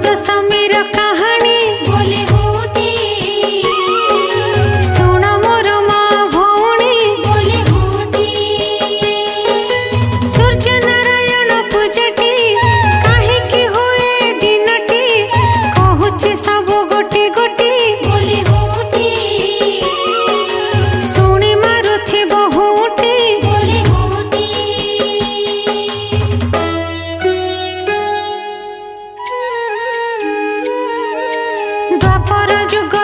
दशमीर कहानी बोले होटी सुण मोर माँ भौणी बोले होटी सूर्य नारायण पूजटी काहेकि हुए दिनटी कहूची सबु गोटी गोटी बोले होटी शुणी मारुथि बहुटी बोले होटी द्वापर जुग